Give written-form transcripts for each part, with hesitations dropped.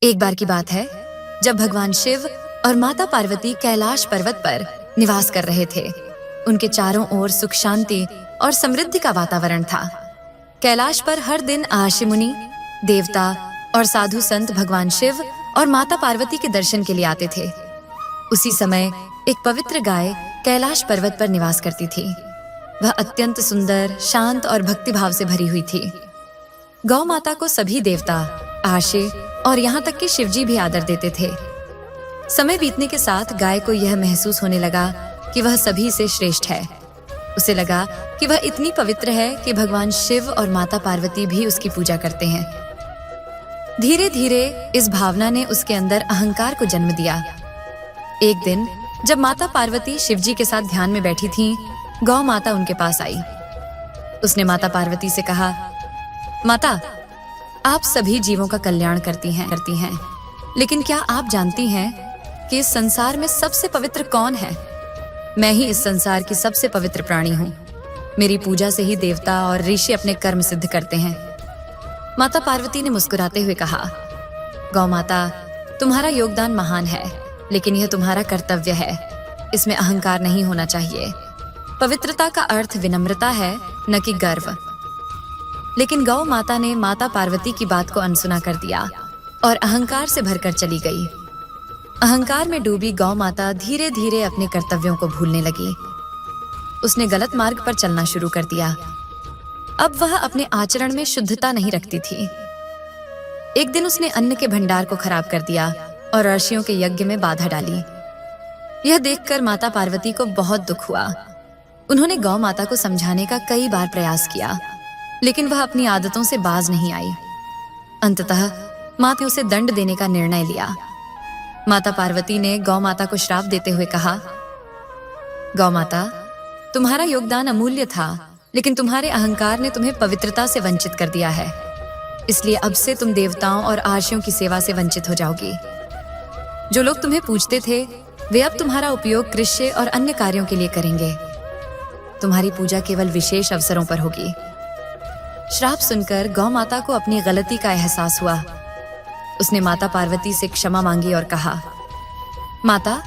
एक बार की बात है जब भगवान शिव और माता पार्वती कैलाश पर्वत पर निवास कर रहे थे। उनके चारों ओर सुख शांति और समृद्धि का वातावरण था। कैलाश पर हर दिन आशी मुनि, देवता और साधु संत भगवान शिव और माता पार्वती के दर्शन के लिए आते थे। उसी समय एक पवित्र गाय कैलाश पर्वत पर निवास करती थी। वह अत्यंत सुंदर, शांत और भक्तिभाव से भरी हुई थी। गौ माता को सभी देवता, आशे और यहाँ तक कि शिवजी भी आदर देते थे। समय बीतने के साथ गाय को यह महसूस होने लगा कि वह सभी से श्रेष्ठ है। उसे लगा कि वह इतनी पवित्र है कि भगवान शिव और माता पार्वती भी उसकी पूजा करते हैं। धीरे धीरे इस भावना ने उसके अंदर अहंकार को जन्म दिया। एक दिन जब माता पार्वती शिवजी के साथ ध्यान में बैठी थीं, गौ माता उनके पास आई। उसने माता पार्वती से कहा, माता, आप सभी जीवों का कल्याण करती हैं, लेकिन क्या आप जानती हैं कि इस संसार में सबसे पवित्र कौन है? मैं ही इस संसार की सबसे पवित्र प्राणी हूँ। मेरी पूजा से ही देवता और ऋषि अपने कर्म सिद्ध करते हैं। माता पार्वती ने मुस्कुराते हुए कहा, गौ माता, तुम्हारा योगदान महान है, लेकिन यह तुम्हारा कर्तव्य है। इसमें अहंकार नहीं होना चाहिए। पवित्रता का अर्थ विनम्रता है, न कि गर्व। लेकिन गौ माता ने माता पार्वती की बात को अनसुना कर दिया और अहंकार से भरकर चली गई। अहंकार में डूबी गौ माता धीरे धीरे अपने कर्तव्यों को भूलने लगी। उसने गलत मार्ग पर चलना शुरू कर दिया। अब वह अपने आचरण में शुद्धता नहीं रखती थी। एक दिन उसने अन्न के भंडार को खराब कर दिया और ऋषियों के यज्ञ में बाधा डाली। यह देखकर माता पार्वती को बहुत दुख हुआ। उन्होंने गौ माता को समझाने का कई बार प्रयास किया, लेकिन वह अपनी आदतों से बाज नहीं आई। अंततः माता ने उसे दंड देने का निर्णय लिया। माता पार्वती ने गौ माता को श्राप देते हुए कहा, गौ माता, तुम्हारा योगदान अमूल्य था, लेकिन तुम्हारे अहंकार ने तुम्हें पवित्रता से वंचित कर दिया है। इसलिए अब से तुम देवताओं और आर्षियों की सेवा से वंचित हो जाओगी। जो लोग तुम्हें पूजते थे, वे अब तुम्हारा उपयोग कृषि और अन्य कार्यों के लिए करेंगे। तुम्हारी पूजा केवल विशेष अवसरों पर होगी। श्राप सुनकर गौ माता को अपनी गलती का एहसास हुआ। उसने माता पार्वती से क्षमा मांगी और कहा, माता,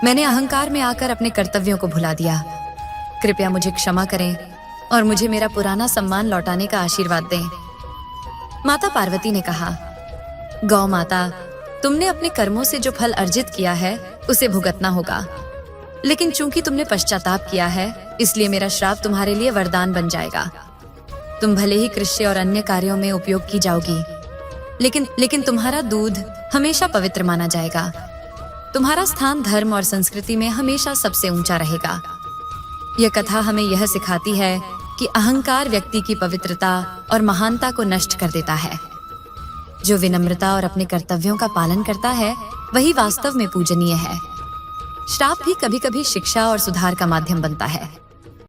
मैंने अहंकार में आकर अपने कर्तव्यों को भुला दिया। कृपया मुझे क्षमा करें और मुझे मेरा पुराना सम्मान लौटाने का आशीर्वाद दें। माता पार्वती ने कहा, गौ माता, तुमने अपने कर्मों से जो फल अर्जित किया है उसे भुगतना होगा, लेकिन चूंकि तुमने पश्चाताप किया है, इसलिए मेरा श्राप तुम्हारे लिए वरदान बन जाएगा। तुम भले ही कृषि और अन्य कार्यों में उपयोग की जाओगी, लेकिन तुम्हारा दूध हमेशा पवित्र माना जाएगा। तुम्हारा स्थान धर्म और संस्कृति में हमेशा सबसे ऊंचा रहेगा। यह कथा हमें यह सिखाती है कि अहंकार व्यक्ति की पवित्रता और महानता को नष्ट कर देता है। जो विनम्रता और अपने कर्तव्यों का पालन करता है, वही वास्तव में पूजनीय है। श्राप भी कभी-कभी शिक्षा और सुधार का माध्यम बनता है।